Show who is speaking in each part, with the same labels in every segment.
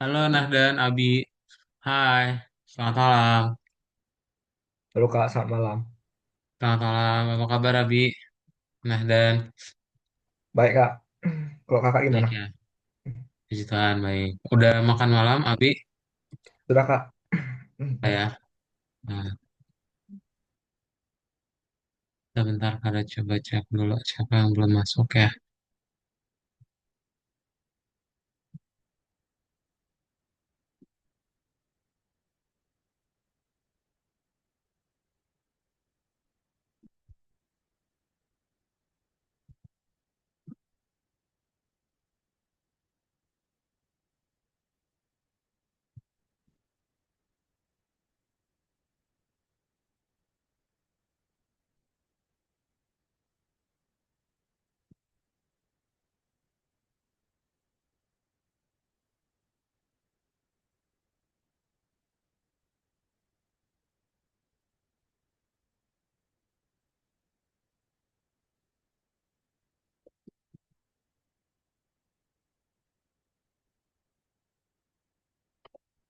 Speaker 1: Halo Nahdan, Abi. Hai, selamat malam.
Speaker 2: Halo Kak, selamat malam.
Speaker 1: Selamat malam, apa kabar Abi? Nahdan,
Speaker 2: Baik Kak, kalau Kakak
Speaker 1: baik
Speaker 2: gimana?
Speaker 1: ya. Puji Tuhan, baik. Udah makan malam, Abi?
Speaker 2: Sudah Kak?
Speaker 1: Ya. Nah, sebentar, ada coba cek dulu siapa yang belum masuk ya.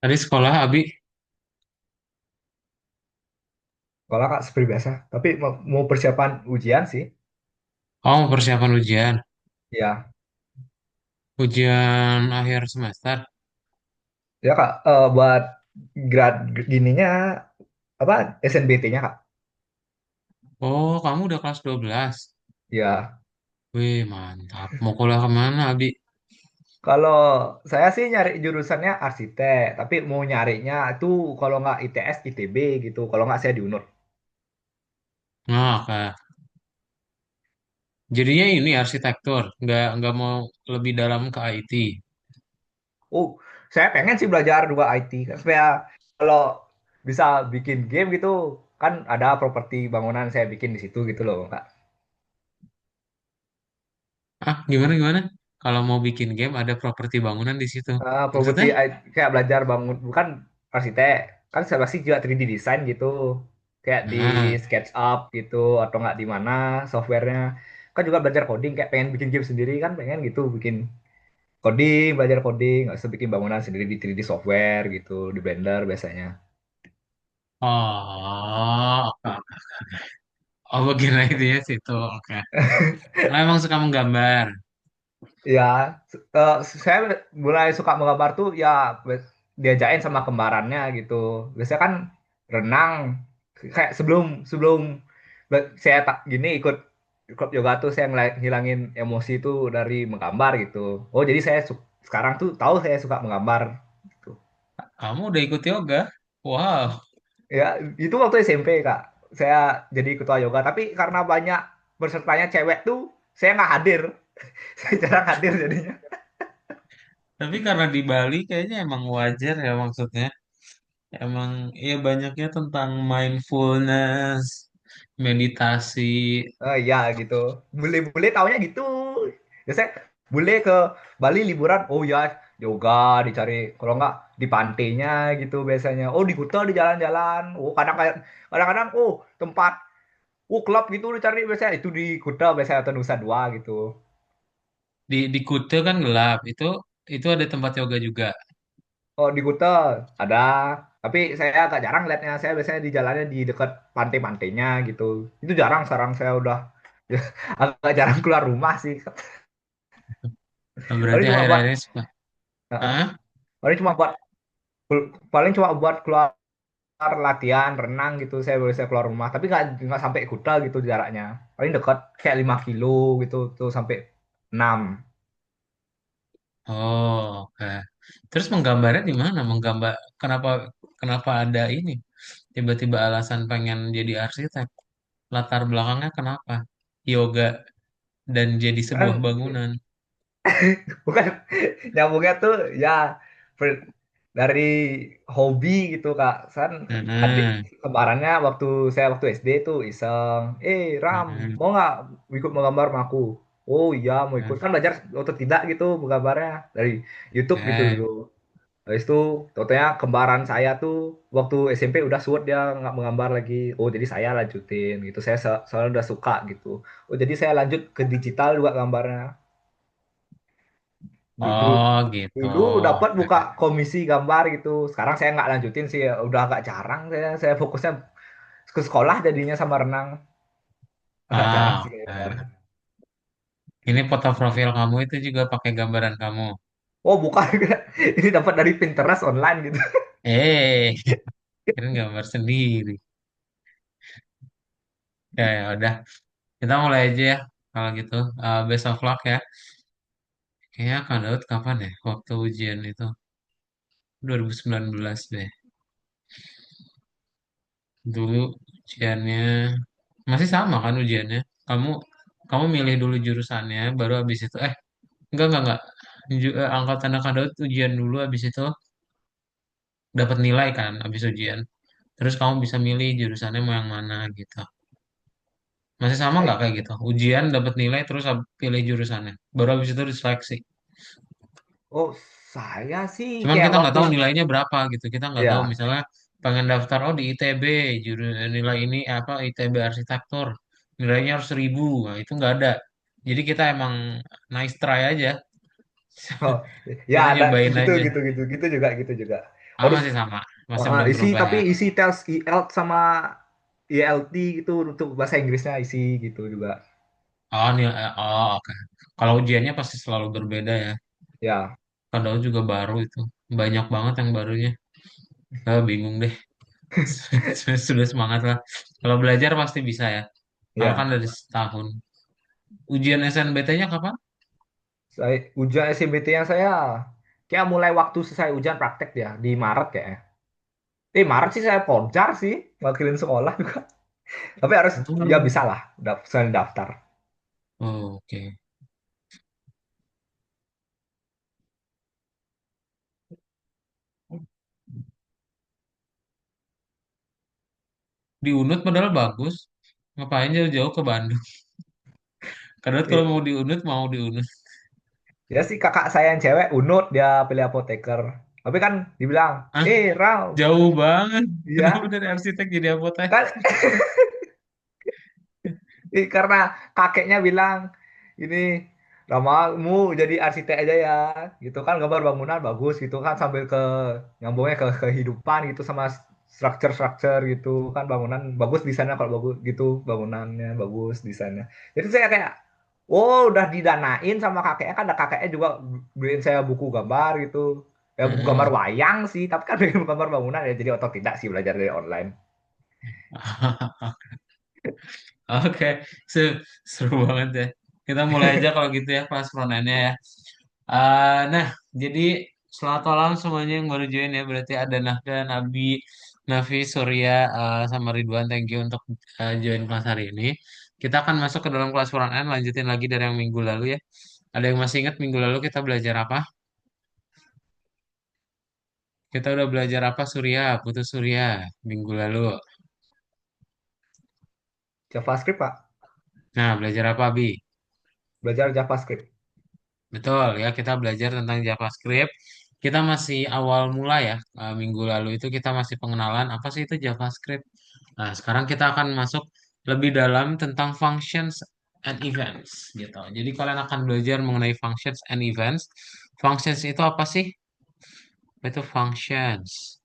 Speaker 1: Tadi sekolah, Abi?
Speaker 2: Kalau Kak seperti biasa, tapi mau persiapan ujian sih.
Speaker 1: Oh, mau persiapan ujian.
Speaker 2: Ya,
Speaker 1: Ujian akhir semester.
Speaker 2: ya Kak, buat grad gininya apa SNBT-nya Kak?
Speaker 1: Oh, kamu udah kelas 12.
Speaker 2: Ya,
Speaker 1: Wih, mantap. Mau kuliah kemana, Abi?
Speaker 2: kalau saya sih nyari jurusannya arsitek, tapi mau nyarinya itu kalau nggak ITS, ITB gitu. Kalau nggak saya di UNUR.
Speaker 1: Nah, Kak. Jadinya ini arsitektur, nggak mau lebih dalam ke IT.
Speaker 2: Oh, saya pengen sih belajar dua IT kan supaya kalau bisa bikin game gitu kan ada properti bangunan saya bikin di situ gitu loh Kak.
Speaker 1: Ah, gimana? Kalau mau bikin game ada properti bangunan di situ.
Speaker 2: Properti
Speaker 1: Maksudnya?
Speaker 2: kayak belajar bangun bukan arsitek kan saya pasti juga 3D design gitu kayak di
Speaker 1: Nah,
Speaker 2: SketchUp gitu atau nggak di mana softwarenya kan juga belajar coding kayak pengen bikin game sendiri kan pengen gitu bikin coding belajar coding nggak usah bikin bangunan sendiri di 3D software gitu di Blender biasanya.
Speaker 1: oh, oke. Oh, bagian IT-nya situ, oke. Lo emang suka menggambar?
Speaker 2: Ya, saya mulai suka menggambar tuh ya diajain sama kembarannya gitu. Biasanya kan renang kayak sebelum sebelum saya tak gini ikut klub yoga tuh saya ngilangin emosi tuh dari menggambar gitu. Oh, jadi saya sekarang tuh tahu saya suka menggambar gitu.
Speaker 1: Kamu udah ikut yoga? Wow.
Speaker 2: Ya, itu waktu SMP, Kak. Saya jadi ketua yoga, tapi karena banyak pesertanya cewek tuh saya nggak hadir. Saya jarang hadir jadinya.
Speaker 1: Tapi karena di Bali kayaknya emang wajar ya maksudnya. Emang ya banyaknya tentang mindfulness, meditasi.
Speaker 2: Ya gitu. Bule-bule taunya gitu. Biasanya bule ke Bali liburan, oh ya yoga dicari. Kalau nggak di pantainya gitu biasanya. Oh di Kuta di jalan-jalan. Oh kadang-kadang oh tempat klub gitu dicari biasanya itu di Kuta biasanya atau Nusa Dua gitu.
Speaker 1: Di Kuta kan gelap. Itu ada tempat yoga juga.
Speaker 2: Oh di Kuta ada. Tapi saya agak jarang liatnya. Saya biasanya di jalannya di dekat pantai-pantainya gitu. Itu jarang sekarang saya udah agak jarang keluar rumah sih.
Speaker 1: Nah, berarti
Speaker 2: Paling cuma buat
Speaker 1: akhir-akhirnya suka.
Speaker 2: Heeh.
Speaker 1: Hah?
Speaker 2: paling cuma buat paling cuma buat keluar latihan renang gitu saya bisa keluar rumah tapi nggak sampai kuta gitu jaraknya paling dekat kayak 5 kilo gitu tuh sampai 6.
Speaker 1: Oh, oke. Terus menggambarnya di mana? Kenapa kenapa ada ini? Tiba-tiba alasan pengen jadi arsitek. Latar belakangnya kenapa? Yoga dan jadi sebuah
Speaker 2: Kan
Speaker 1: bangunan.
Speaker 2: bukan nyambungnya tuh ya dari hobi gitu kak kan adik
Speaker 1: Mm-mm,
Speaker 2: kembarannya waktu SD tuh iseng Ram
Speaker 1: mm-mm,
Speaker 2: mau nggak ikut menggambar sama aku. Oh iya mau ikut
Speaker 1: mm,
Speaker 2: kan belajar atau tidak gitu menggambarnya dari YouTube gitu
Speaker 1: oke.
Speaker 2: dulu. Habis itu, totalnya kembaran saya tuh waktu SMP udah suit dia nggak menggambar lagi. Oh, jadi saya lanjutin gitu. Saya soalnya udah suka gitu. Oh, jadi saya lanjut ke digital juga gambarnya. Dulu
Speaker 1: Oh gitu.
Speaker 2: dulu dapat
Speaker 1: Oke.
Speaker 2: buka komisi gambar gitu. Sekarang saya nggak lanjutin sih, udah agak jarang saya fokusnya ke sekolah jadinya sama renang. Agak jarang
Speaker 1: Ah,
Speaker 2: sih gambar.
Speaker 1: oke. Ini foto profil kamu itu juga pakai gambaran kamu.
Speaker 2: Oh bukan, ini dapat dari Pinterest online gitu.
Speaker 1: Eh, kira gambar sendiri. Ya, ya udah. Kita mulai aja ya. Kalau gitu, best of luck ya. Kayaknya akan Daud kapan ya? Waktu ujian itu 2019 deh. Dulu ujiannya masih sama kan ujiannya. Kamu kamu milih dulu jurusannya, baru habis itu enggak. Angkatan akan Daud ujian dulu, habis itu dapat nilai kan, habis ujian. Terus kamu bisa milih jurusannya mau yang mana gitu. Masih sama nggak kayak gitu? Ujian dapat nilai terus pilih jurusannya. Baru habis itu diseleksi.
Speaker 2: Oh saya sih
Speaker 1: Cuman
Speaker 2: kayak
Speaker 1: kita nggak
Speaker 2: waktu
Speaker 1: tahu nilainya berapa gitu. Kita nggak tahu
Speaker 2: ya
Speaker 1: misalnya pengen daftar oh di ITB nilai ini apa ITB arsitektur nilainya harus 1.000. Nah, itu nggak ada. Jadi kita emang nice try aja.
Speaker 2: oh, ya
Speaker 1: Kita
Speaker 2: ada
Speaker 1: nyobain
Speaker 2: gitu
Speaker 1: aja.
Speaker 2: gitu gitu gitu juga gitu juga.
Speaker 1: Ah
Speaker 2: Harus
Speaker 1: masih sama. Masih belum
Speaker 2: isi
Speaker 1: berubah
Speaker 2: tapi
Speaker 1: ya.
Speaker 2: isi tes IELTS sama IELT gitu untuk bahasa Inggrisnya isi gitu juga.
Speaker 1: Oh oh oke. Kalau ujiannya pasti selalu berbeda ya.
Speaker 2: Ya
Speaker 1: Padahal juga baru itu. Banyak banget yang barunya. Bingung deh. Sudah semangat lah. Kalau belajar pasti bisa ya. Kalau kan
Speaker 2: ya.
Speaker 1: dari setahun. Ujian SNBT-nya kapan?
Speaker 2: Saya ujian SBT yang saya kayak mulai waktu selesai ujian praktek ya di Maret kayaknya. Maret sih saya poncar sih wakilin sekolah juga. Tapi harus ya
Speaker 1: Oh,
Speaker 2: bisa lah, saya daftar.
Speaker 1: oke. Di UNUD padahal bagus. Ngapain jauh-jauh ke Bandung? Karena kalau
Speaker 2: Eh,
Speaker 1: mau di UNUD, mau di UNUD.
Speaker 2: Ya sih kakak saya yang cewek unut dia pilih apoteker. Tapi kan dibilang,
Speaker 1: Ah,
Speaker 2: Ral,
Speaker 1: jauh banget. Kenapa
Speaker 2: iya
Speaker 1: dari arsitek jadi
Speaker 2: kan
Speaker 1: apoteker?
Speaker 2: karena kakeknya bilang ini Ramamu jadi arsitek aja ya, gitu kan gambar bangunan bagus gitu kan sambil nyambungnya ke kehidupan gitu sama structure-structure gitu kan bangunan bagus desainnya kalau bagus gitu bangunannya bagus desainnya. Jadi saya kayak oh udah didanain sama kakeknya kan ada kakeknya juga beliin saya buku gambar gitu. Ya buku gambar
Speaker 1: Mm-mm.
Speaker 2: wayang sih, tapi kan bikin gambar bangunan ya jadi otodidak sih belajar dari online.
Speaker 1: Oke, seru banget ya. Kita mulai aja kalau gitu ya kelas front end-nya ya. Nah, jadi selamat malam semuanya yang baru join ya. Berarti ada Nahdan, Abi, Nafi, Surya, sama Ridwan. Thank you untuk join kelas hari ini. Kita akan masuk ke dalam kelas front end, lanjutin lagi dari yang minggu lalu ya. Ada yang masih ingat minggu lalu kita belajar apa? Kita udah belajar apa Surya, Putus Surya, minggu lalu.
Speaker 2: JavaScript Pak,
Speaker 1: Nah, belajar apa, Abi?
Speaker 2: belajar JavaScript.
Speaker 1: Betul ya, kita belajar tentang JavaScript. Kita masih awal mula ya. Minggu lalu itu kita masih pengenalan apa sih itu JavaScript. Nah, sekarang kita akan masuk lebih dalam tentang functions and events gitu. Jadi kalian akan belajar mengenai functions and events. Functions itu apa sih? Itu functions.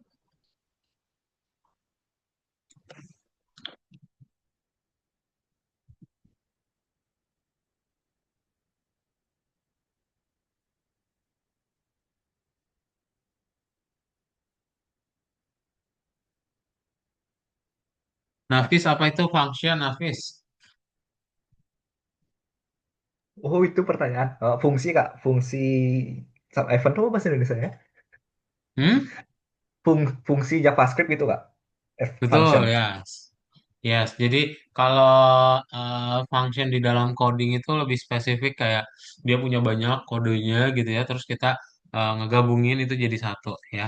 Speaker 1: Nafis, apa itu function, Nafis?
Speaker 2: Oh itu pertanyaan. Fungsi Kak, fungsi sub event itu apa bahasa Indonesia ya?
Speaker 1: Hmm?
Speaker 2: Fungsi JavaScript itu Kak,
Speaker 1: Betul,
Speaker 2: function.
Speaker 1: ya. Yes, jadi kalau function di dalam coding itu lebih spesifik kayak dia punya banyak kodenya gitu ya, terus kita ngegabungin itu jadi satu ya.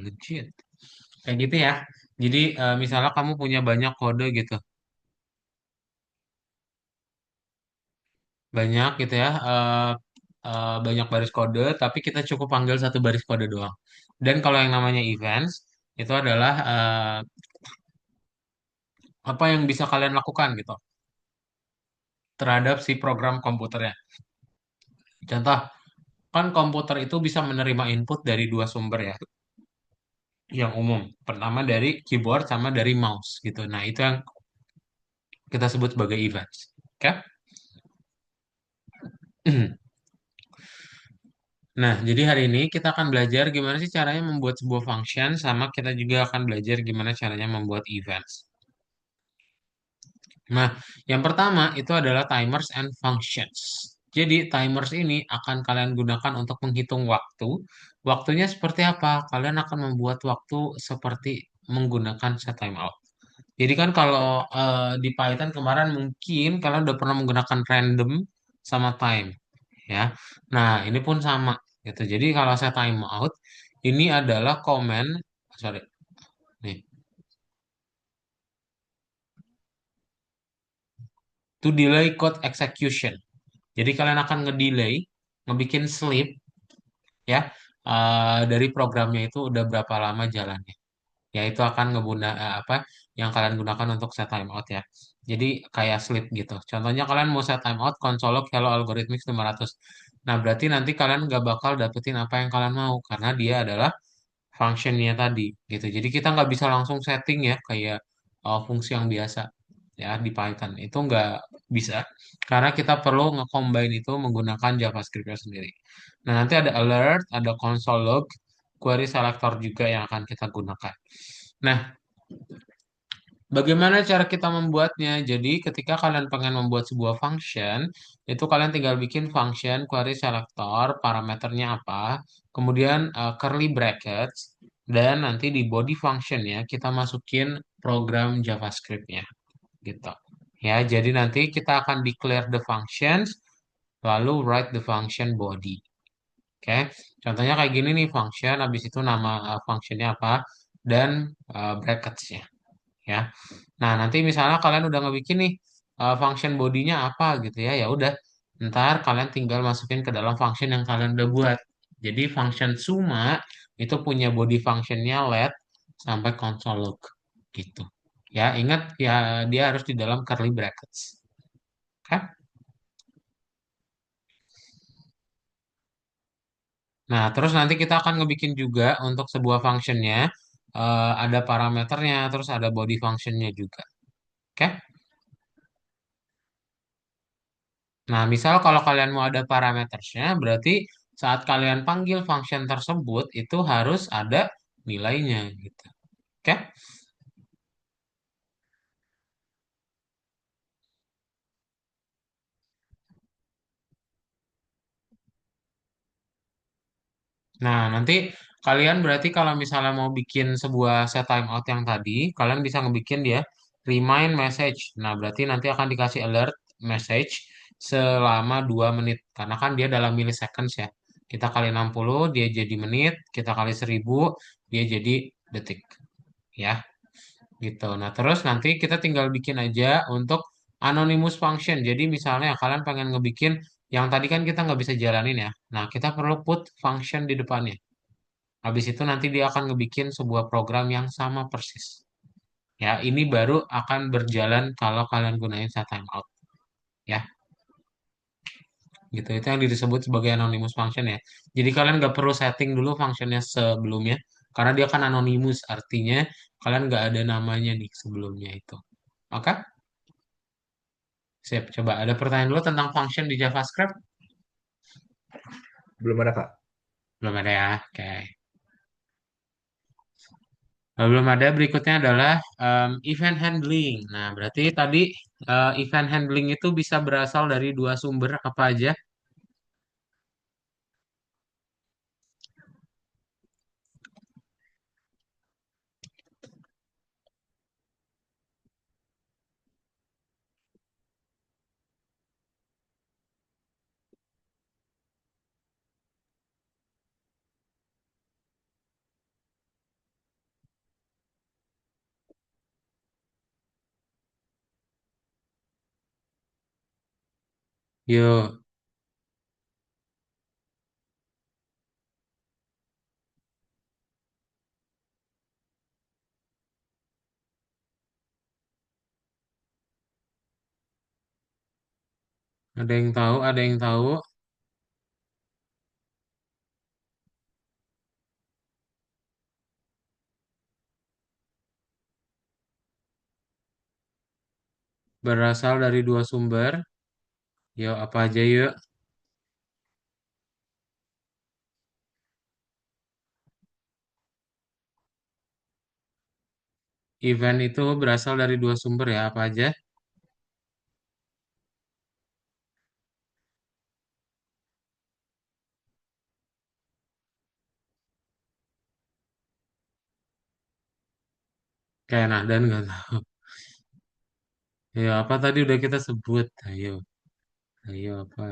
Speaker 1: Legit. Kayak gitu ya. Jadi misalnya kamu punya banyak kode gitu, banyak gitu ya, banyak baris kode, tapi kita cukup panggil satu baris kode doang. Dan kalau yang namanya events itu adalah apa yang bisa kalian lakukan gitu. terhadap si program komputernya. Contoh, kan komputer itu bisa menerima input dari dua sumber ya, yang umum. Pertama dari keyboard sama dari mouse gitu. Nah, itu yang kita sebut sebagai events. Oke? Nah, jadi hari ini kita akan belajar gimana sih caranya membuat sebuah function, sama kita juga akan belajar gimana caranya membuat events. Nah, yang pertama itu adalah timers and functions. Jadi, timers ini akan kalian gunakan untuk menghitung waktu. Waktunya seperti apa? Kalian akan membuat waktu seperti menggunakan set timeout. Jadi kan kalau di Python kemarin mungkin kalian udah pernah menggunakan random sama time, ya. Nah, ini pun sama gitu. Jadi kalau set timeout ini adalah command, sorry, nih, to delay code execution. Jadi kalian akan ngedelay, ngebikin sleep ya, dari programnya itu udah berapa lama jalannya. Ya itu akan apa yang kalian gunakan untuk set timeout ya. Jadi kayak sleep gitu. Contohnya kalian mau set timeout console log hello algorithmic 500. Nah, berarti nanti kalian nggak bakal dapetin apa yang kalian mau karena dia adalah functionnya tadi gitu. Jadi kita nggak bisa langsung setting ya kayak fungsi yang biasa ya di Python. Itu nggak bisa karena kita perlu nge-combine itu menggunakan JavaScript-nya sendiri. Nah, nanti ada alert, ada console log, query selector juga yang akan kita gunakan. Nah, bagaimana cara kita membuatnya? Jadi, ketika kalian pengen membuat sebuah function, itu kalian tinggal bikin function query selector, parameternya apa, kemudian curly brackets, dan nanti di body functionnya kita masukin program JavaScript-nya, gitu. Ya, jadi nanti kita akan declare the functions, lalu write the function body. Oke, contohnya kayak gini nih function, habis itu nama functionnya apa, dan brackets-nya. Ya. Nah, nanti misalnya kalian udah ngebikin nih function bodinya apa gitu ya, ya udah. Ntar kalian tinggal masukin ke dalam function yang kalian udah buat. Jadi function suma itu punya body functionnya let sampai console log gitu. Ya, ingat ya dia harus di dalam curly brackets. Oke? Nah, terus nanti kita akan ngebikin juga untuk sebuah functionnya ada parameternya, terus ada body functionnya juga. Oke? Nah, misal kalau kalian mau ada parametersnya, berarti saat kalian panggil function tersebut itu harus ada nilainya gitu. Oke? Nah, nanti kalian berarti kalau misalnya mau bikin sebuah set timeout yang tadi, kalian bisa ngebikin dia remind message. Nah, berarti nanti akan dikasih alert message selama 2 menit. Karena kan dia dalam milliseconds ya. Kita kali 60, dia jadi menit. Kita kali 1000, dia jadi detik. Ya. Gitu. Nah, terus nanti kita tinggal bikin aja untuk anonymous function. Jadi misalnya kalian pengen ngebikin yang tadi kan kita nggak bisa jalanin ya. Nah, kita perlu put function di depannya. Habis itu nanti dia akan ngebikin sebuah program yang sama persis. Ya, ini baru akan berjalan kalau kalian gunain set timeout. Ya, gitu. Itu yang disebut sebagai anonymous function ya. Jadi kalian nggak perlu setting dulu functionnya sebelumnya. Karena dia kan anonymous, artinya kalian nggak ada namanya nih sebelumnya itu. Oke? Sip, coba ada pertanyaan dulu tentang function di JavaScript?
Speaker 2: Belum ada Kak.
Speaker 1: Belum ada ya, oke. Belum ada, berikutnya adalah event handling. Nah, berarti tadi event handling itu bisa berasal dari dua sumber apa aja? Yuk, Ada yang tahu, ada yang tahu. Berasal dari dua sumber. Yuk, apa aja yuk? Event itu berasal dari dua sumber ya, apa aja? Kayak nah dan nggak tahu. Ya, apa tadi udah kita sebut? Ayo, ayo apa.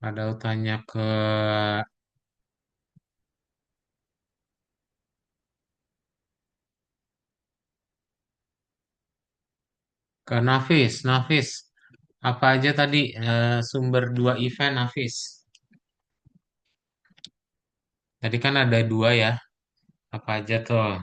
Speaker 1: Ada tanya ke Nafis, Nafis. Apa aja tadi sumber dua event Nafis? Tadi kan ada dua ya. Apa aja tuh?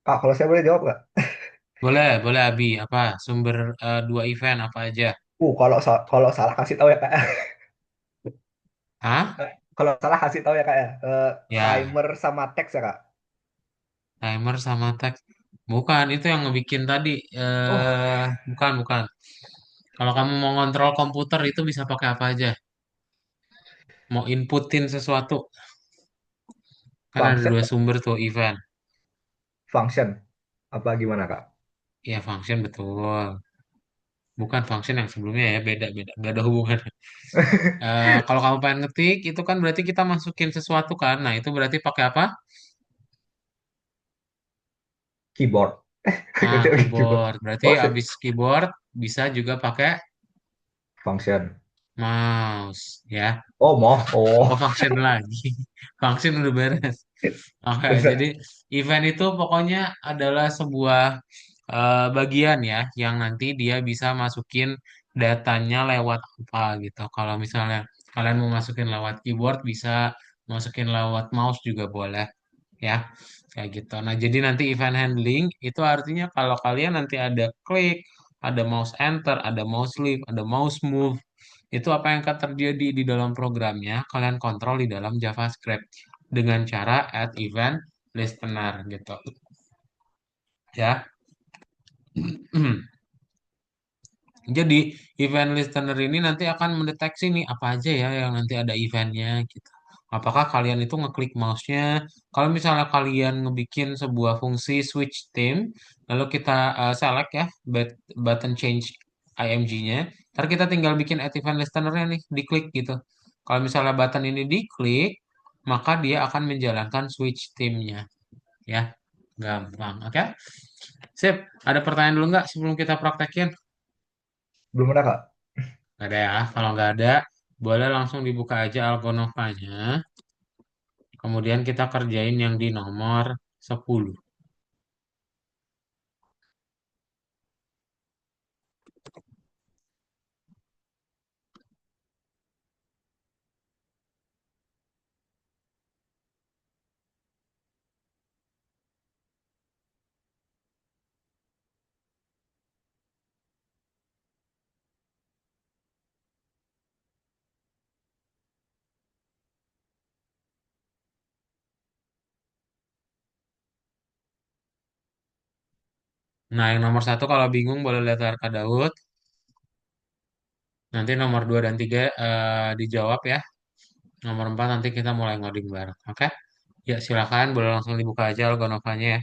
Speaker 2: Kak, kalau saya boleh jawab nggak?
Speaker 1: Boleh, boleh Abi. Apa sumber dua event apa aja?
Speaker 2: Kalau salah kasih tahu ya kak.
Speaker 1: Hah?
Speaker 2: Kalau salah kasih tahu ya kak ya.
Speaker 1: Ya,
Speaker 2: Timer sama teks ya kak.
Speaker 1: timer sama teks. Bukan, itu yang ngebikin tadi.
Speaker 2: Oh,
Speaker 1: Bukan, bukan. Kalau kamu mau ngontrol komputer itu bisa pakai apa aja? Mau inputin sesuatu, kan ada
Speaker 2: function
Speaker 1: dua
Speaker 2: kak.
Speaker 1: sumber tuh event.
Speaker 2: Function apa gimana kak?
Speaker 1: Ya, function betul. Bukan function yang sebelumnya ya, beda-beda. Gak ada hubungan. Kalau kamu pengen ngetik, itu kan berarti kita masukin sesuatu kan. Nah, itu berarti pakai apa?
Speaker 2: Keyboard.
Speaker 1: Ah,
Speaker 2: Ngerti lagi keyboard.
Speaker 1: keyboard. Berarti
Speaker 2: Oh,
Speaker 1: abis keyboard bisa juga pakai
Speaker 2: function.
Speaker 1: mouse, ya.
Speaker 2: Oh, mau.
Speaker 1: Oh,
Speaker 2: Oh.
Speaker 1: function lagi. Function udah beres. Oke, jadi
Speaker 2: Bisa.
Speaker 1: event itu pokoknya adalah sebuah bagian ya, yang nanti dia bisa masukin datanya lewat apa gitu. Kalau misalnya kalian mau masukin lewat keyboard, bisa masukin lewat mouse juga boleh ya, kayak gitu. Nah, jadi nanti event handling itu artinya kalau kalian nanti ada klik, ada mouse enter, ada mouse leave, ada mouse move, itu apa yang akan terjadi di dalam programnya, kalian kontrol di dalam JavaScript dengan cara add event listener gitu. Ya. Jadi event listener ini nanti akan mendeteksi nih apa aja ya yang nanti ada eventnya gitu. Apakah kalian itu ngeklik mouse-nya? Kalau misalnya kalian ngebikin sebuah fungsi switch theme, lalu kita select ya button change img-nya, ntar kita tinggal bikin add event listener-nya nih, diklik gitu. Kalau misalnya button ini diklik, maka dia akan menjalankan switch theme-nya ya. Gampang, oke? Sip, ada pertanyaan dulu nggak sebelum kita praktekin?
Speaker 2: Belum ada kak.
Speaker 1: Nggak ada ya. Kalau nggak ada, boleh langsung dibuka aja Algonovanya. Kemudian kita kerjain yang di nomor 10. Nah, yang nomor satu kalau bingung boleh lihat RK Daud. Nanti nomor dua dan tiga dijawab ya. Nomor empat nanti kita mulai ngoding bareng. Oke? Ya, silakan. Boleh langsung dibuka aja Algonovanya ya.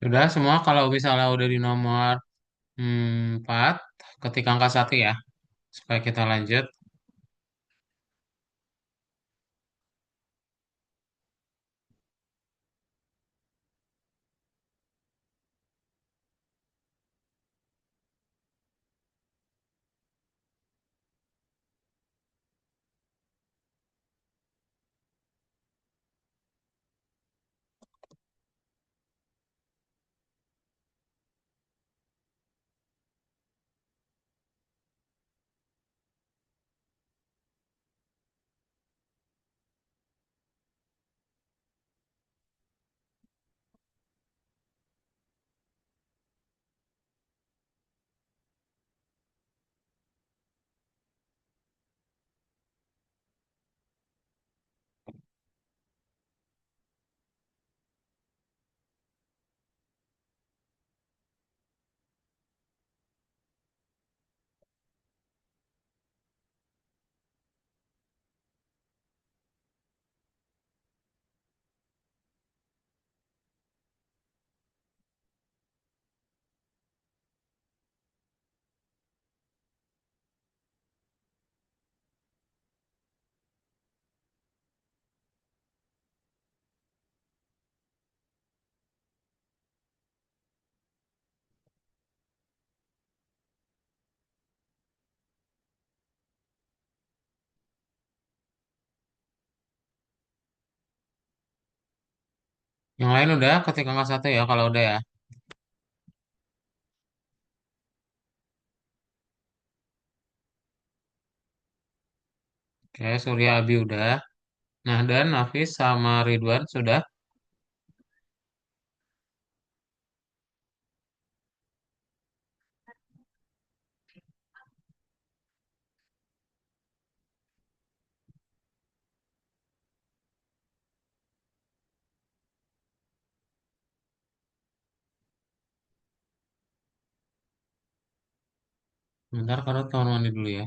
Speaker 1: Sudah semua kalau misalnya udah di nomor 4, ketik angka satu ya. Supaya kita lanjut. Yang lain udah ketik angka satu ya kalau udah ya. Oke, Surya Abi udah. Nah, dan Nafis sama Ridwan sudah. Bentar, kalau kamar mandi dulu ya.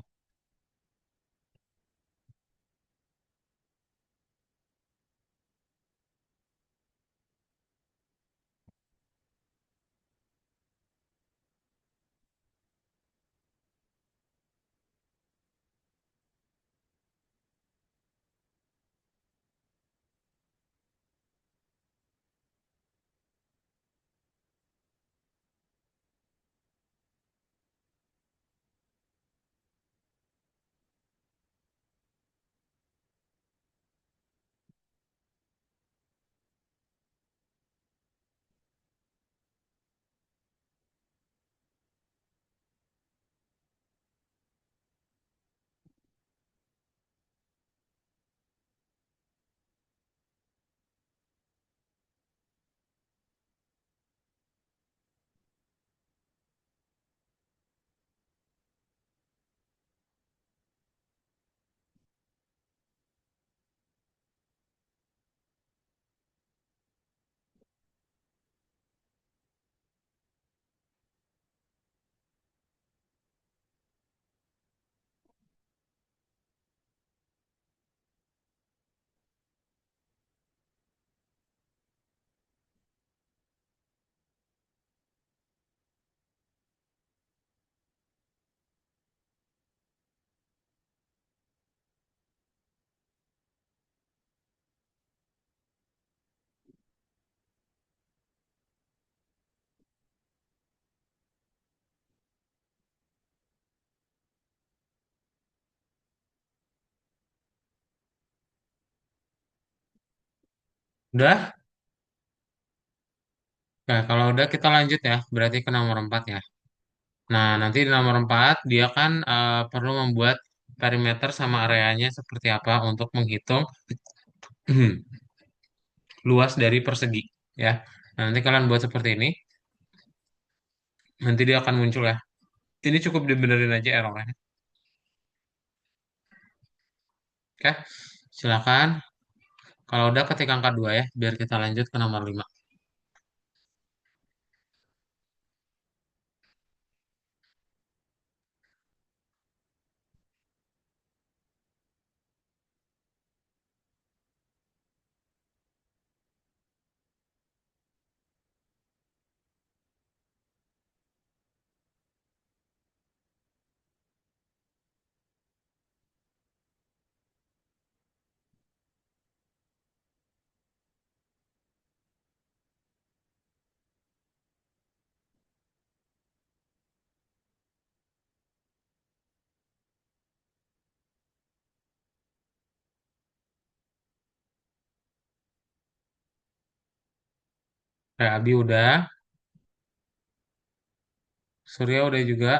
Speaker 1: Udah? Nah, kalau udah kita lanjut ya. Berarti ke nomor 4 ya. Nah, nanti di nomor 4 dia kan perlu membuat perimeter sama areanya seperti apa untuk menghitung luas dari persegi ya. Nah, nanti kalian buat seperti ini, nanti dia akan muncul ya. Ini cukup dibenerin aja errornya. Oke, silakan. Kalau udah ketik angka 2 ya, biar kita lanjut ke nomor 5. Kayak Abi udah, Surya udah juga.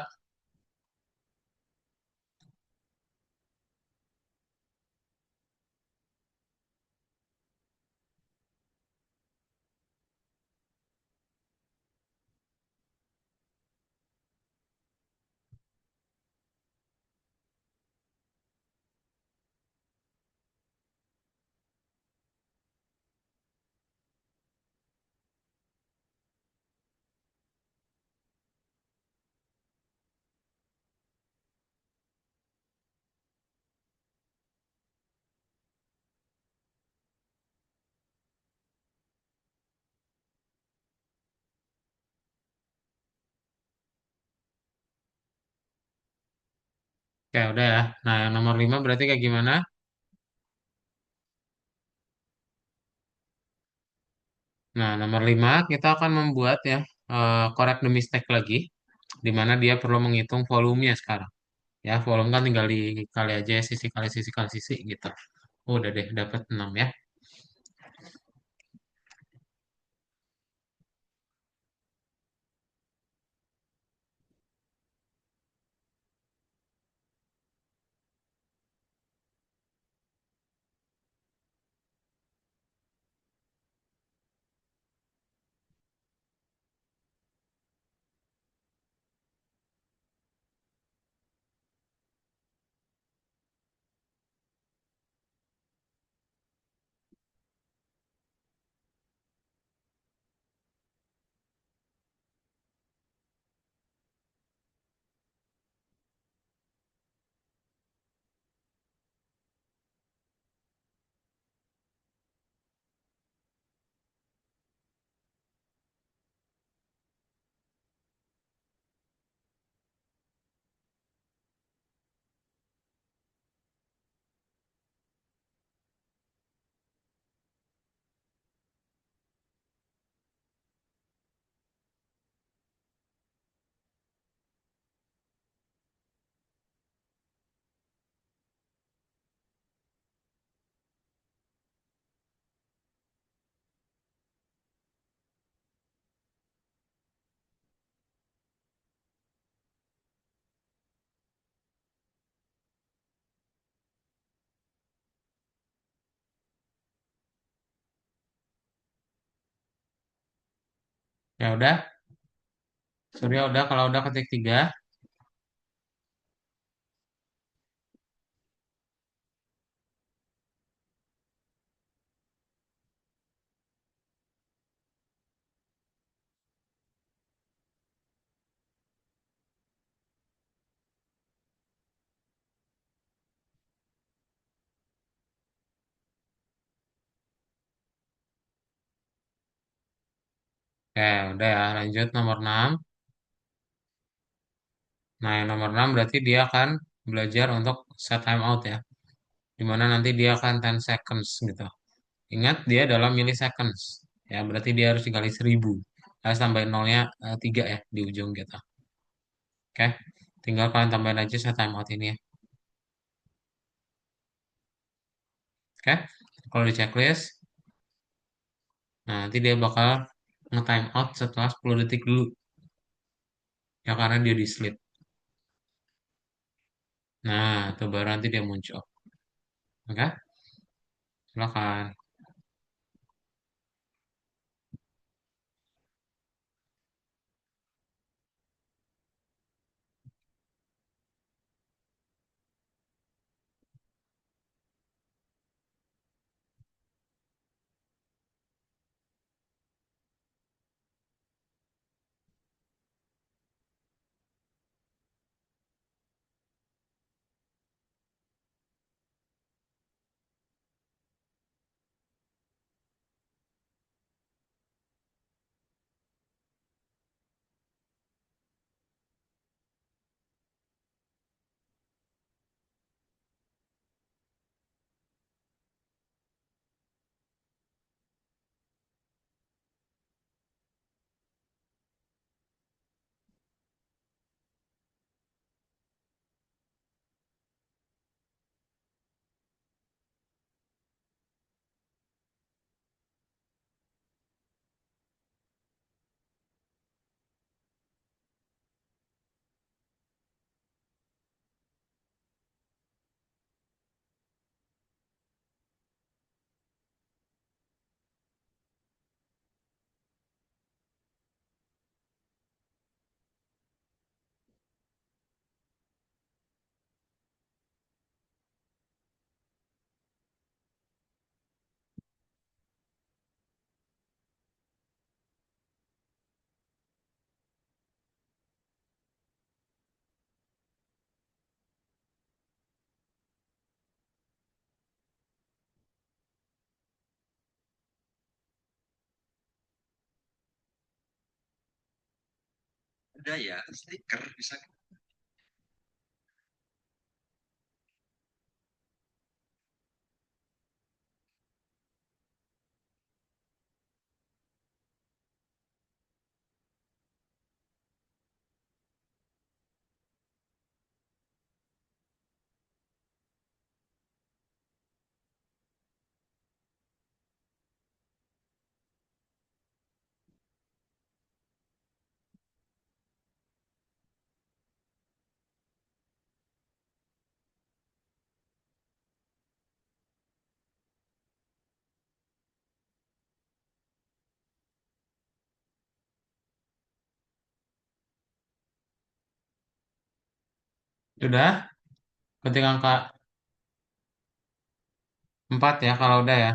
Speaker 1: Kayak udah ya. Nah, yang nomor 5 berarti kayak gimana? Nah, nomor 5 kita akan membuat ya correct the mistake lagi, di mana dia perlu menghitung volumenya sekarang. Ya, volume kan tinggal dikali aja ya, sisi kali sisi kali sisi gitu. Udah deh, dapat 6 ya. Ya udah, Surya udah, kalau udah ketik 3. Oke, udah ya, lanjut nomor 6. Nah, yang nomor 6 berarti dia akan belajar untuk set time out ya. Dimana nanti dia akan 10 seconds gitu. Ingat dia dalam milliseconds. Ya, berarti dia harus dikali 1000. Harus tambahin nolnya 3 ya di ujung gitu. Oke, tinggal kalian tambahin aja set time out ini ya. Oke, kalau di checklist, Nah, nanti dia bakal nge-time out setelah 10 detik dulu. Ya karena dia di sleep. Nah, itu baru nanti dia muncul. Oke? Silakan.
Speaker 2: Ada ya, stiker bisa.
Speaker 1: Sudah? Ketik angka 4 ya kalau udah ya.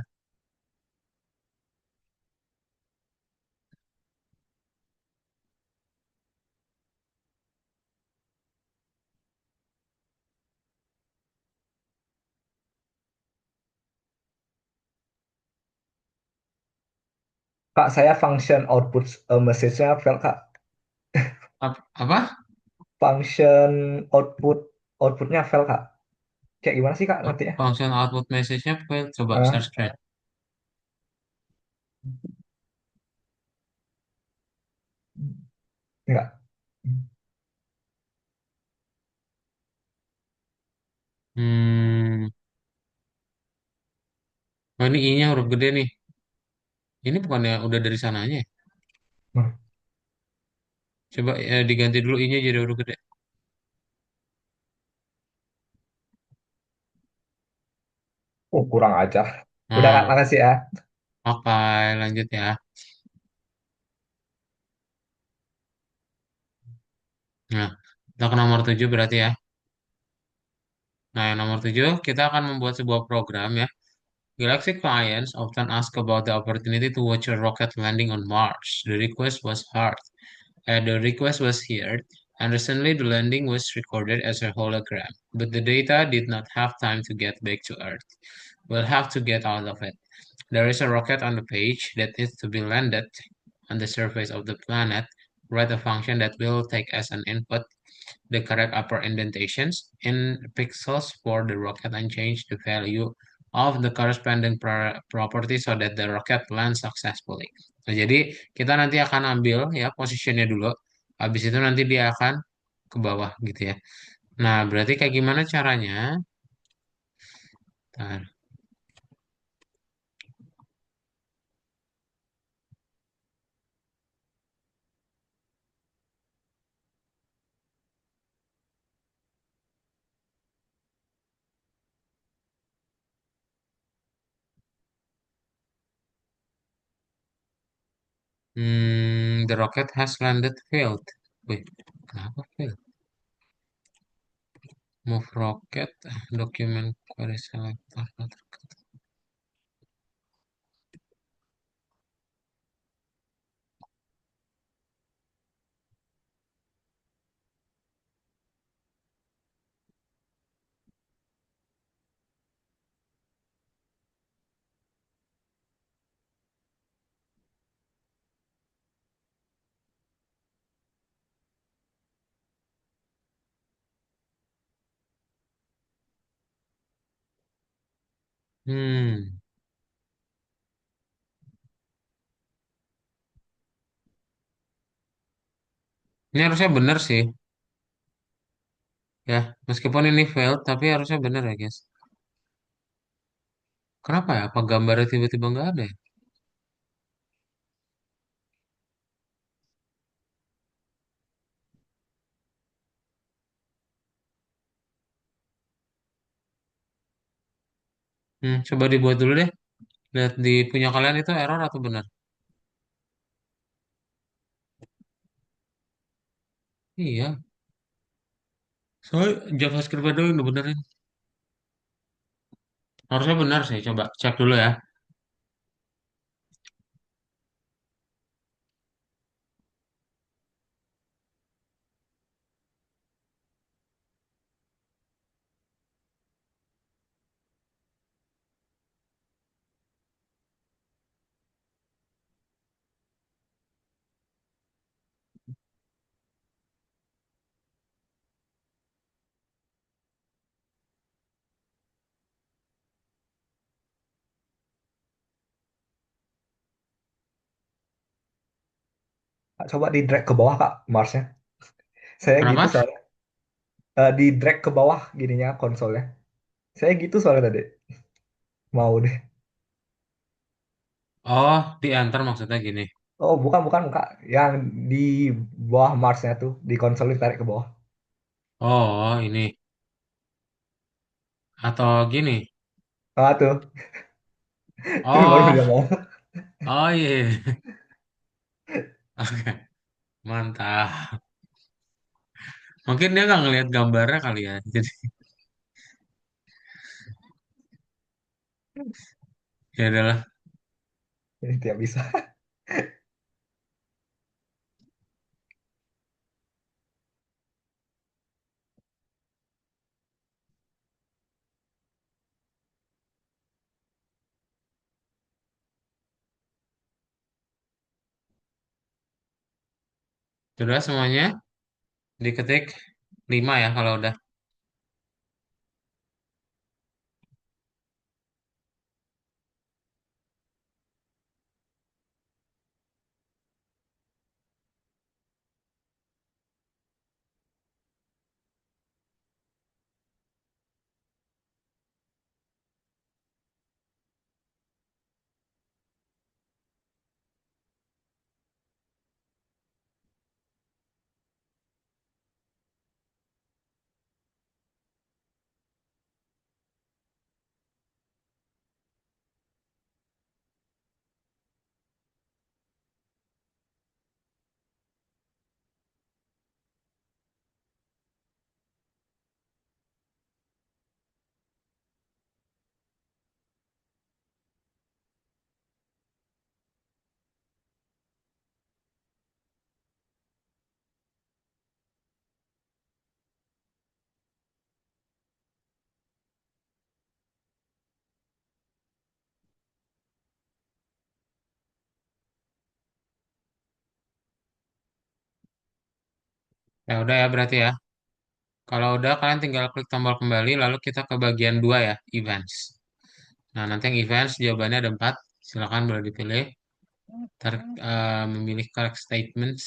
Speaker 2: Kak, saya function output message-nya fail, Kak.
Speaker 1: Apa?
Speaker 2: Function output outputnya fail, Kak. Kayak gimana sih, Kak, nanti ya?
Speaker 1: Function output message-nya failed. Coba
Speaker 2: Ah,
Speaker 1: search screen.
Speaker 2: enggak.
Speaker 1: Hmm. Oh, ini I-nya huruf gede nih. Ini bukannya udah dari sananya ya?
Speaker 2: Hmm.
Speaker 1: Coba diganti dulu I-nya jadi huruf gede.
Speaker 2: Oh, kurang ajar. Udah, Kak,
Speaker 1: Nah,
Speaker 2: makasih ya.
Speaker 1: oke, lanjut ya. Nah, kita ke nomor 7 berarti ya. Nah, yang nomor 7, kita akan membuat sebuah program ya. Galaxy clients often ask about the opportunity to watch a rocket landing on Mars. The request was heard, and recently the landing was recorded as a hologram. But the data did not have time to get back to Earth. We'll have to get out of it. There is a rocket on the page that needs to be landed on the surface of the planet. Write a function that will take as an input the correct upper indentations in pixels for the rocket and change the value of the corresponding property so that the rocket lands successfully. Nah, jadi kita nanti akan ambil ya posisinya dulu. Habis itu nanti dia akan ke bawah gitu ya. Nah, berarti kayak gimana caranya? Bentar. The rocket has landed failed. Wih, kenapa failed? Move rocket, document query selector. Hmm, ini harusnya benar sih. Ya, meskipun ini failed, tapi harusnya benar ya, guys. Kenapa ya? Apa gambarnya tiba-tiba nggak ada ya? Coba dibuat dulu deh. Lihat di punya kalian itu error atau benar? Iya, soalnya JavaScript doang yang benerin. Harusnya benar sih. Coba cek dulu ya.
Speaker 2: Coba di drag ke bawah Kak Marsnya. Saya gitu
Speaker 1: Kenapa?
Speaker 2: soalnya. Di drag ke bawah gininya konsolnya. Saya gitu soalnya tadi. Mau deh.
Speaker 1: Oh, di enter maksudnya gini.
Speaker 2: Oh, bukan, bukan, Kak. Yang di bawah Marsnya tuh, di konsol ditarik ke bawah.
Speaker 1: Oh, ini. Atau gini.
Speaker 2: Ah, tuh. Itu baru dia
Speaker 1: Oh,
Speaker 2: mau.
Speaker 1: oh iya. Iya. Oke, mantap. Mungkin dia nggak ngelihat gambarnya kali ya. Jadi ya adalah.
Speaker 2: Ini tidak bisa.
Speaker 1: Sudah semuanya diketik 5 ya kalau udah. Ya udah ya berarti ya. Kalau udah kalian tinggal klik tombol kembali lalu kita ke bagian 2 ya, events. Nah, nanti yang events jawabannya ada 4. Silakan boleh dipilih. Memilih correct statements.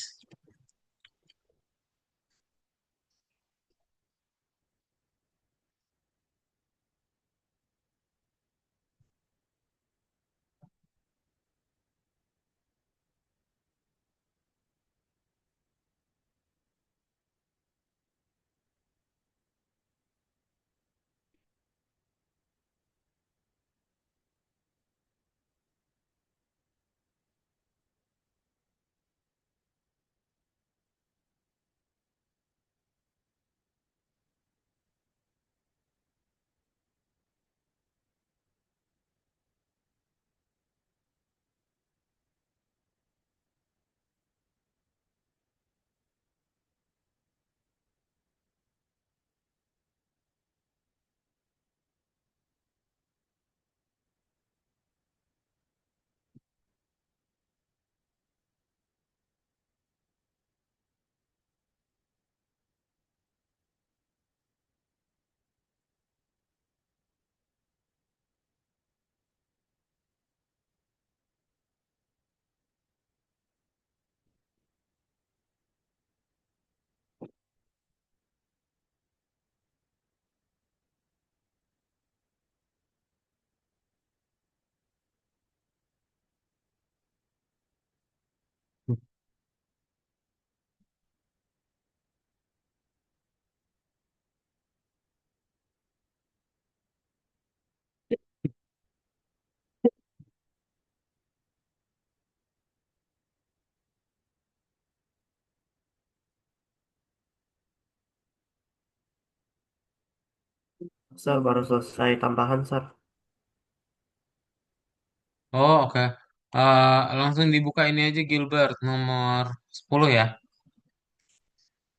Speaker 3: Sir, baru selesai tambahan, Sir.
Speaker 1: Oh, oke. Langsung dibuka ini aja Gilbert nomor 10 ya.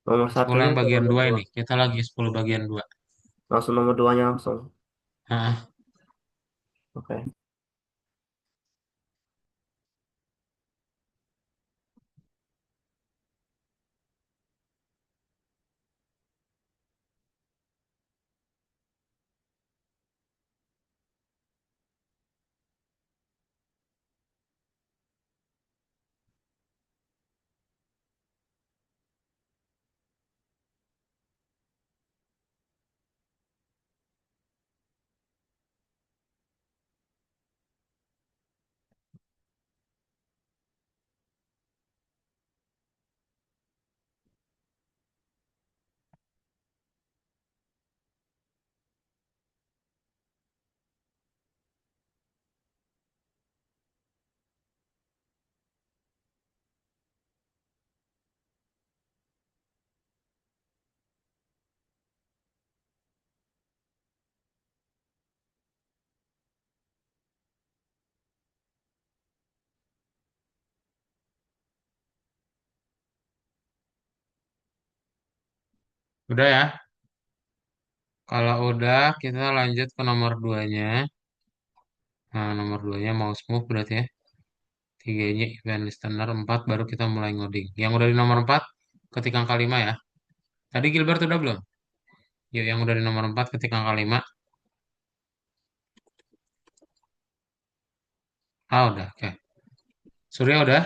Speaker 3: Nomor
Speaker 1: 10
Speaker 3: satunya
Speaker 1: yang
Speaker 3: ke
Speaker 1: bagian
Speaker 3: nomor
Speaker 1: 2
Speaker 3: dua.
Speaker 1: ini. Kita lagi 10 bagian 2.
Speaker 3: Langsung nomor duanya langsung.
Speaker 1: Ah,
Speaker 3: Oke.
Speaker 1: udah ya. Kalau udah, kita lanjut ke nomor 2-nya. Nah, nomor 2-nya mau smooth berarti ya. 3-nya event listener, 4 baru kita mulai ngoding. Yang udah di nomor 4 ketik angka 5 ya. Tadi Gilbert udah belum? Yuk, yang udah di nomor 4 ketik angka 5. Ah, udah. Oke. Surya udah?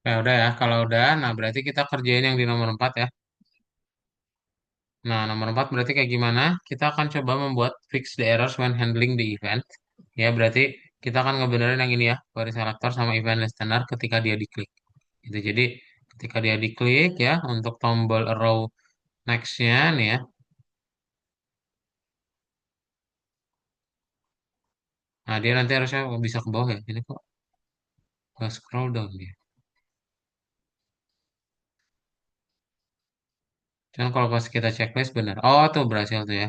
Speaker 1: Ya udah ya. Kalau udah, nah berarti kita kerjain yang di nomor 4 ya. Nah, nomor 4 berarti kayak gimana? Kita akan coba membuat fix the errors when handling the event. Ya, berarti kita akan ngebenerin yang ini ya, query selector sama event listener ketika dia diklik. Gitu. Jadi, ketika dia diklik ya, untuk tombol arrow next-nya nih ya. Nah, dia nanti harusnya bisa ke bawah ya. Ini kok nggak scroll down dia. Cuman kalau pas kita checklist bener. Oh, tuh berhasil tuh ya.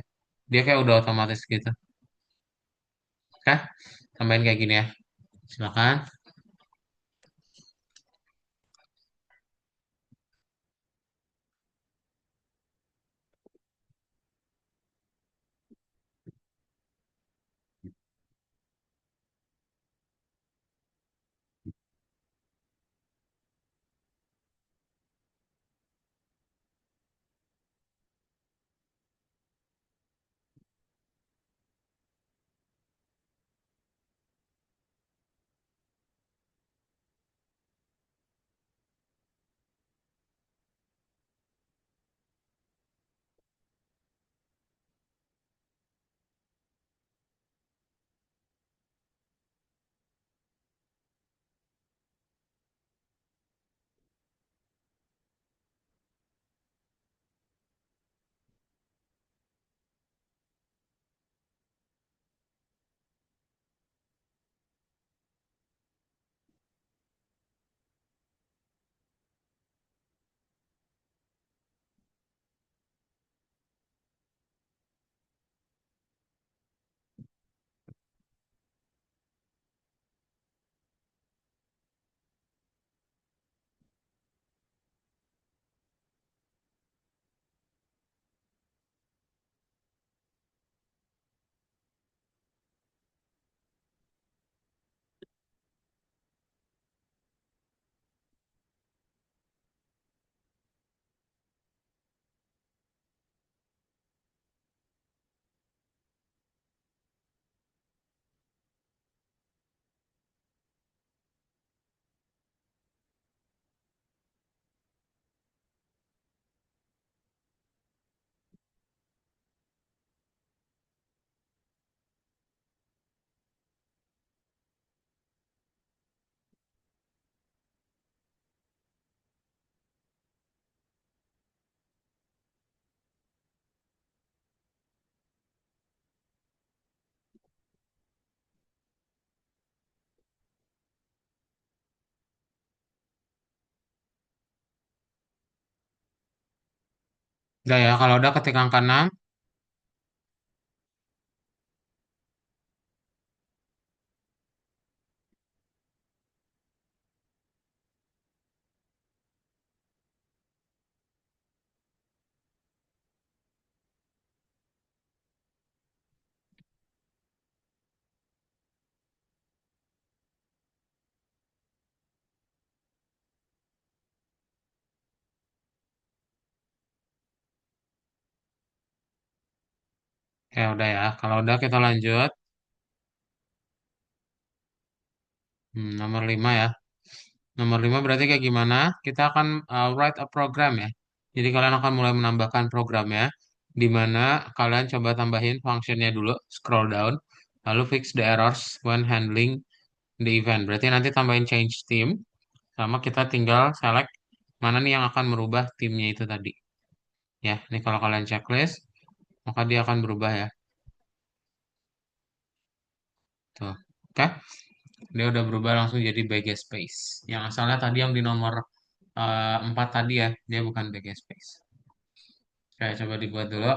Speaker 1: Dia kayak udah otomatis gitu. Oke, tambahin kayak gini ya. Silakan. Udah ya, kalau udah ketik angka 6. Ya udah ya, kalau udah kita lanjut. Nomor 5 ya. Nomor 5 berarti kayak gimana? Kita akan write a program ya. Jadi kalian akan mulai menambahkan programnya, di mana kalian coba tambahin functionnya dulu, scroll down, lalu fix the errors when handling the event. Berarti nanti tambahin change theme, sama kita tinggal select mana nih yang akan merubah timnya itu tadi. Ya, ini kalau kalian checklist, maka dia akan berubah ya. Tuh, oke. Dia udah berubah langsung jadi backspace. Yang asalnya tadi yang di nomor 4 tadi ya, dia bukan backspace. Oke, coba dibuat dulu.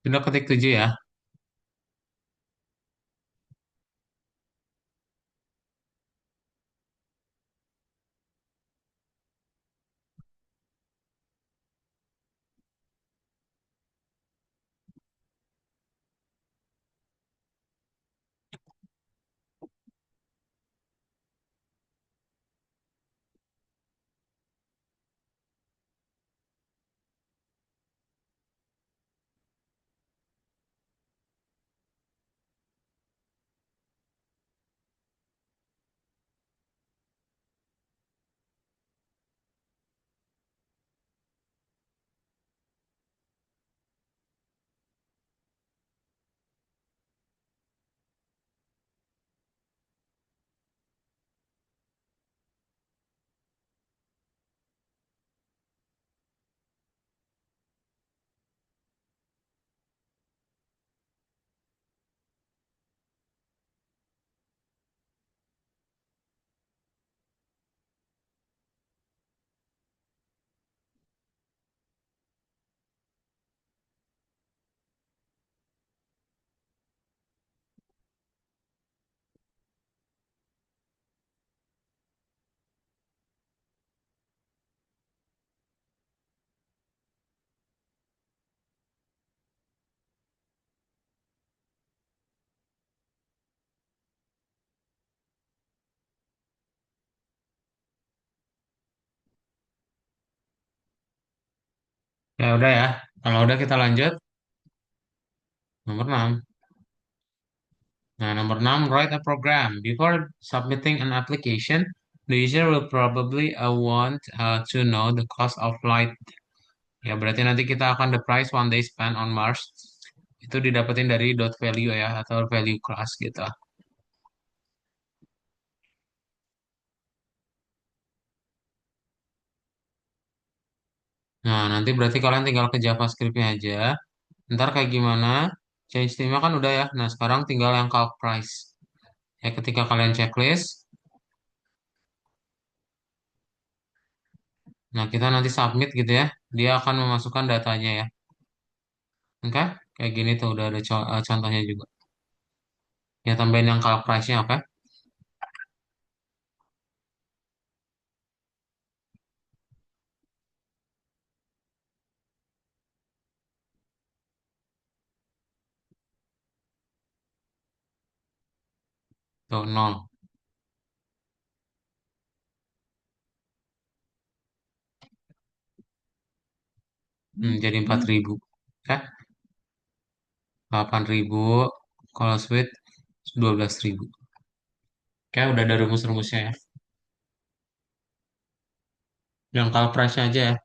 Speaker 1: Sudah ketik 7 ya. Ya udah ya. Kalau udah kita lanjut nomor 6. Nah, nomor 6, write a program. Before submitting an application, the user will probably want to know the cost of flight. Ya, berarti nanti kita akan the price one day spent on Mars. Itu didapetin dari dot value ya, atau value class gitu. Nah, nanti berarti kalian tinggal ke JavaScript-nya aja. Ntar kayak gimana? Change theme kan udah ya. Nah, sekarang tinggal yang calc price. Ya, ketika kalian checklist, nah kita nanti submit gitu ya. Dia akan memasukkan datanya ya. Oke? Kayak gini tuh udah ada contohnya juga. Ya, tambahin yang calc price-nya, oke? Tuh, 0. Jadi 4.000. Oke? 8.000. Kalau sweet 12.000. Oke, udah ada rumus-rumusnya ya. Yang calc price-nya aja ya.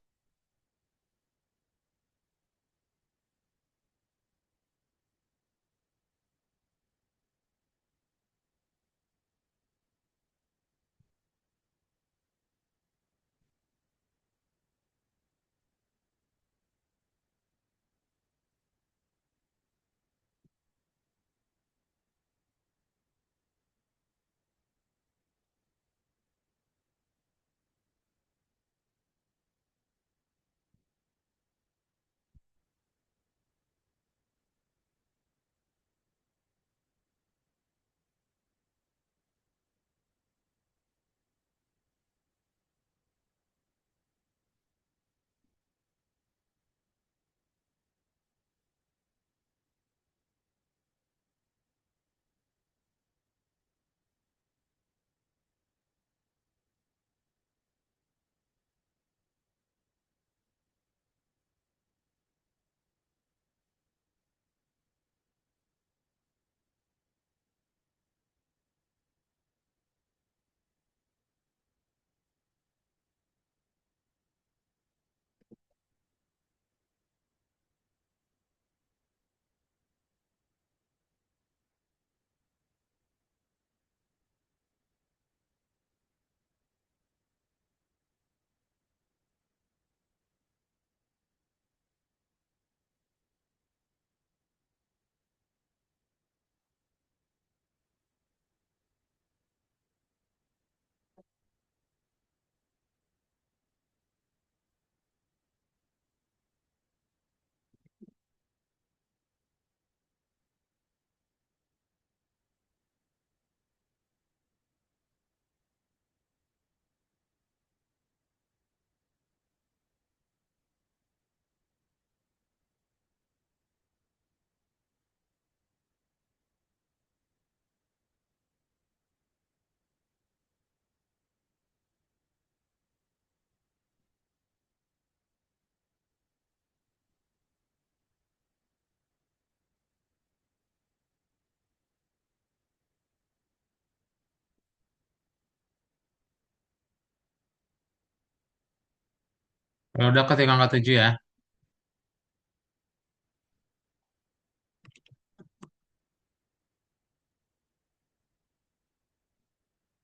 Speaker 1: Kalau udah ketik angka 7 ya.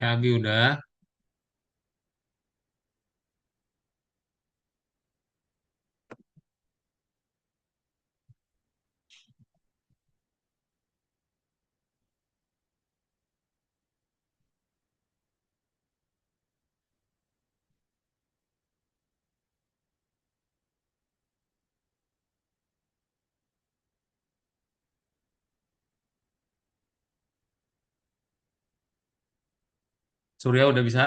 Speaker 1: Ya, Abi udah. Surya udah bisa.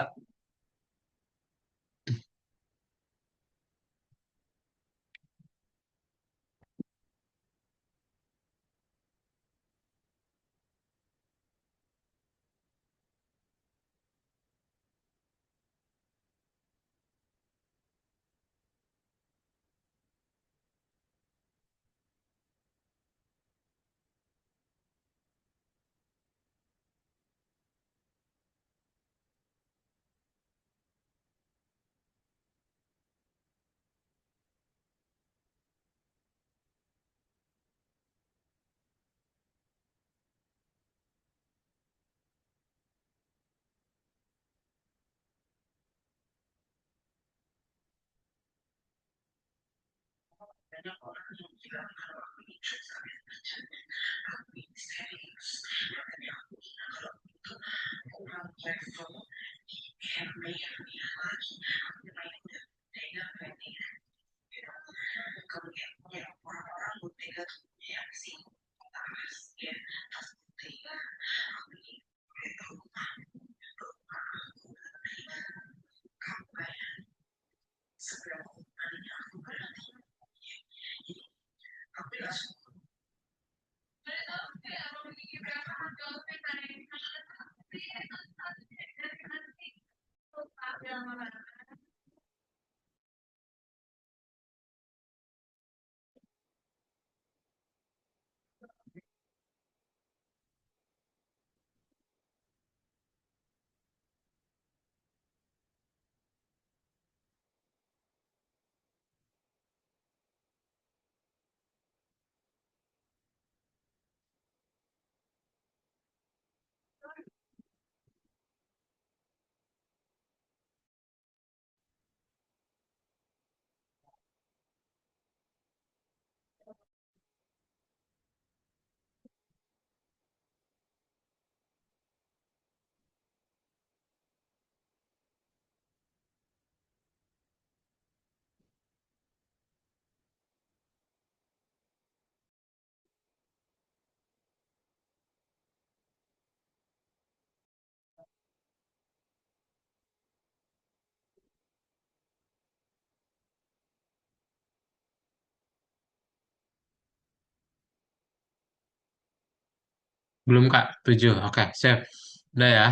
Speaker 1: Belum Kak, 7. Oke, save. Udah ya.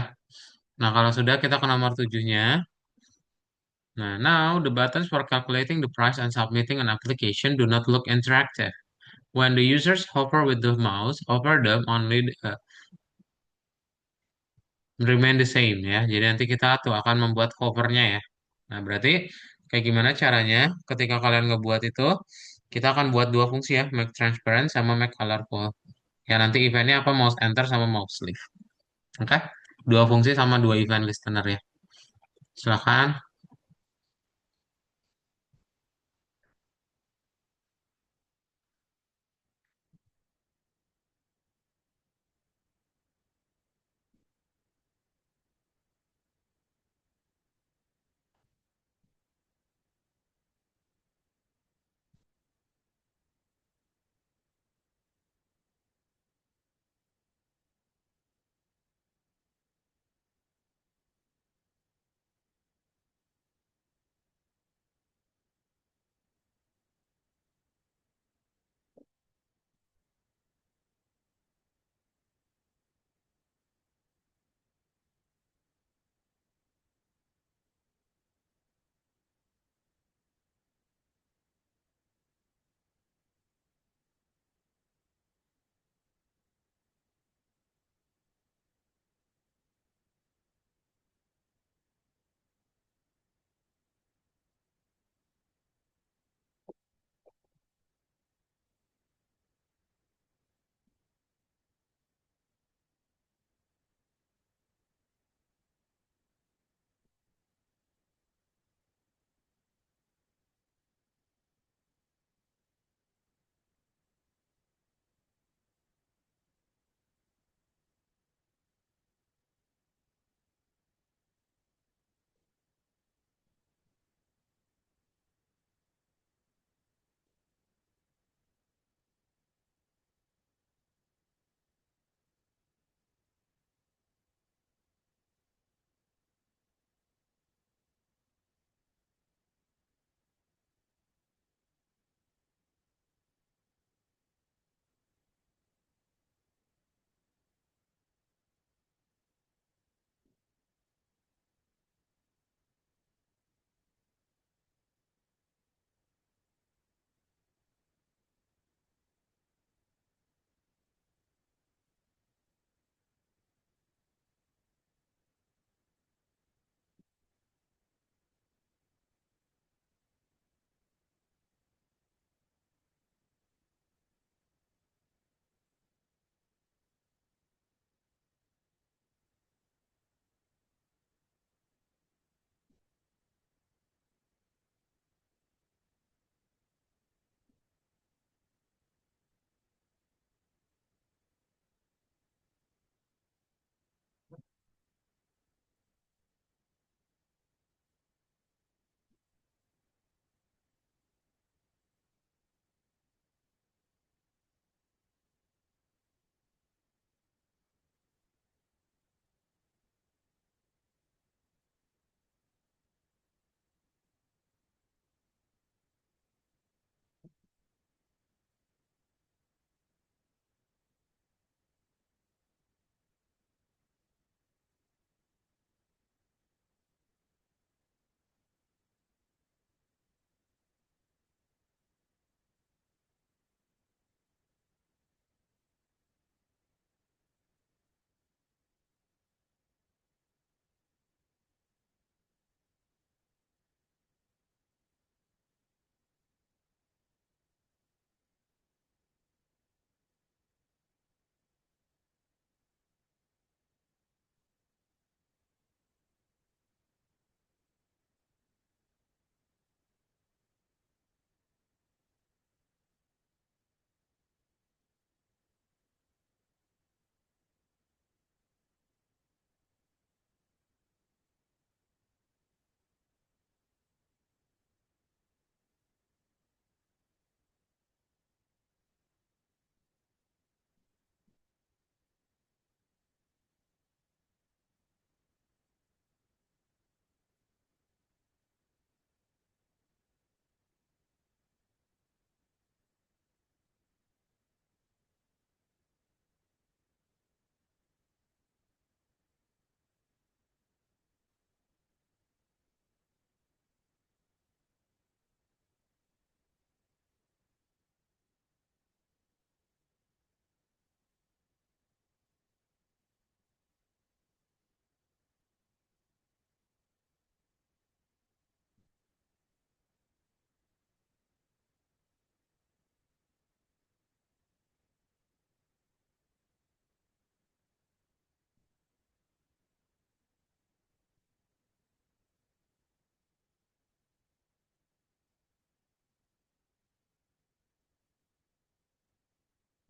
Speaker 1: Nah, kalau sudah kita ke nomor 7-nya. Nah, now the buttons for calculating the price and submitting an application do not look interactive. When the users hover with the mouse over them, only remain the same ya. Jadi nanti kita tuh akan membuat covernya ya. Nah, berarti kayak gimana caranya ketika kalian ngebuat itu, kita akan buat dua fungsi ya, make transparent sama make colorful. Ya nanti eventnya apa, mouse enter sama mouse leave. Oke? Dua fungsi sama dua event listener ya. Silakan.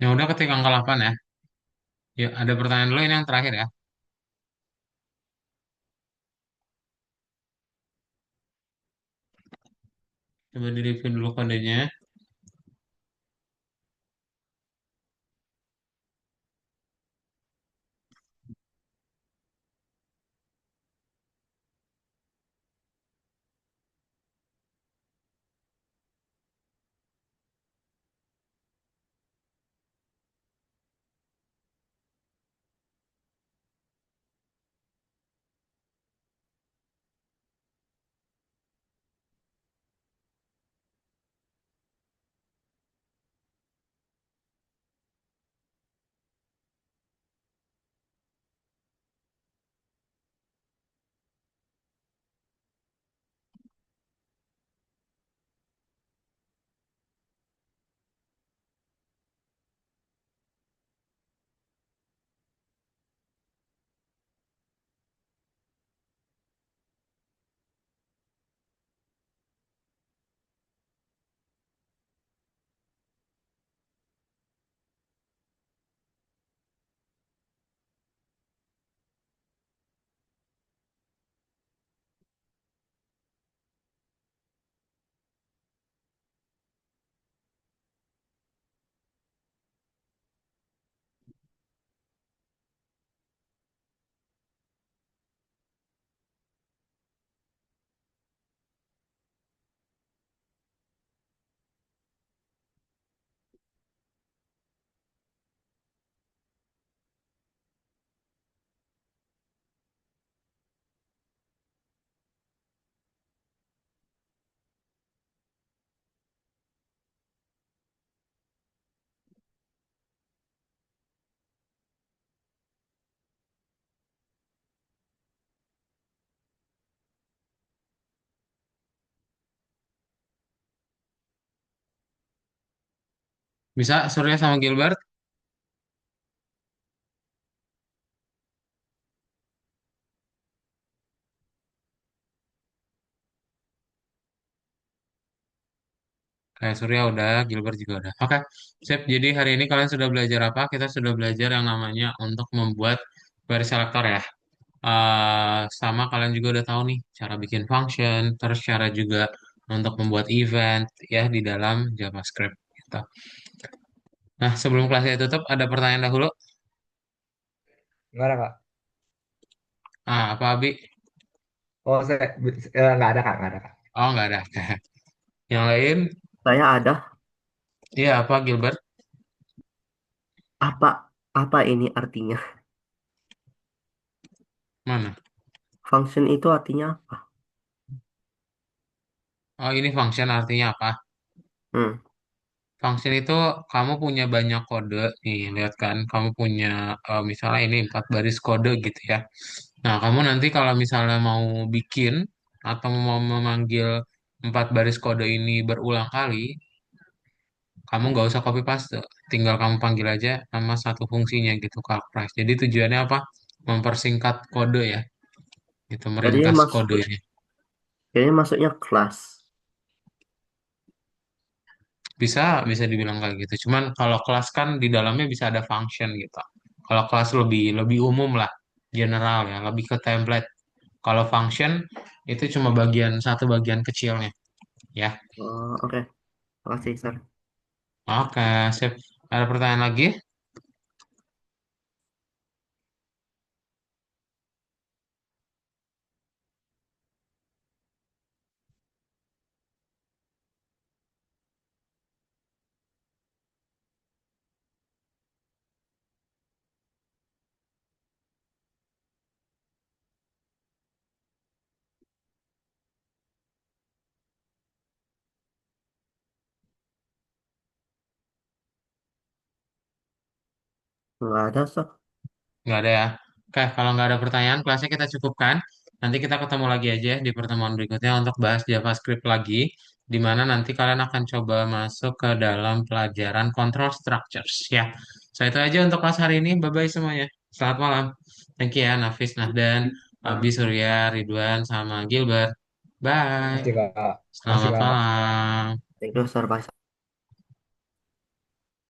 Speaker 1: Yang udah ketik angka 8 ya. Yuk, ada pertanyaan dulu ini yang terakhir ya. Coba di-review dulu kodenya. Bisa, Surya sama Gilbert? Kayak Surya udah, Gilbert juga udah. Oke, sip. Jadi hari ini kalian sudah belajar apa? Kita sudah belajar yang namanya untuk membuat query selector ya. Sama kalian juga udah tahu nih cara bikin function, terus cara juga untuk membuat event ya di dalam JavaScript gitu. Nah, sebelum kelasnya tutup, ada pertanyaan dahulu.
Speaker 2: Enggak ada, Kak.
Speaker 1: Apa Abi?
Speaker 2: Oh, nggak ada, Kak. Nggak ada, Kak.
Speaker 1: Oh, nggak ada. Yang lain?
Speaker 3: Saya ada
Speaker 1: Iya, apa Gilbert?
Speaker 3: apa apa ini artinya?
Speaker 1: Mana?
Speaker 3: Function itu artinya apa?
Speaker 1: Oh, ini function artinya apa?
Speaker 3: Hmm.
Speaker 1: Function itu kamu punya banyak kode nih, lihat kan? Kamu punya misalnya ini 4 baris kode gitu ya. Nah, kamu nanti kalau misalnya mau bikin atau mau memanggil 4 baris kode ini berulang kali, kamu nggak usah copy paste, tinggal kamu panggil aja nama satu fungsinya gitu, calc price. Jadi tujuannya apa? Mempersingkat kode ya, gitu,
Speaker 3: Jadinya
Speaker 1: meringkas
Speaker 3: masuk
Speaker 1: kode ini.
Speaker 3: jadinya masuknya kelas.
Speaker 1: Bisa bisa dibilang kayak gitu. Cuman kalau kelas kan di dalamnya bisa ada function gitu. Kalau kelas lebih lebih umum lah, general ya, lebih ke template. Kalau function itu cuma satu bagian kecilnya, ya.
Speaker 3: Oh, oke. Makasih, Sir.
Speaker 1: Oke, sip. Ada pertanyaan lagi?
Speaker 3: Nggak ada, Sir.
Speaker 1: Nggak ada ya. Oke, kalau nggak ada pertanyaan, kelasnya kita cukupkan. Nanti kita ketemu lagi aja di pertemuan berikutnya untuk bahas JavaScript lagi, di mana nanti kalian akan coba masuk ke dalam pelajaran control structures ya. Saya itu aja untuk kelas hari ini. Bye-bye semuanya. Selamat malam. Thank you ya, Nafis, Nahdan, Abi,
Speaker 3: Nah,
Speaker 1: Surya, Ridwan, sama Gilbert. Bye.
Speaker 2: Masih, Kak. Masih,
Speaker 1: Selamat
Speaker 2: Kak.
Speaker 1: malam.
Speaker 3: thank you, Sir. Bye.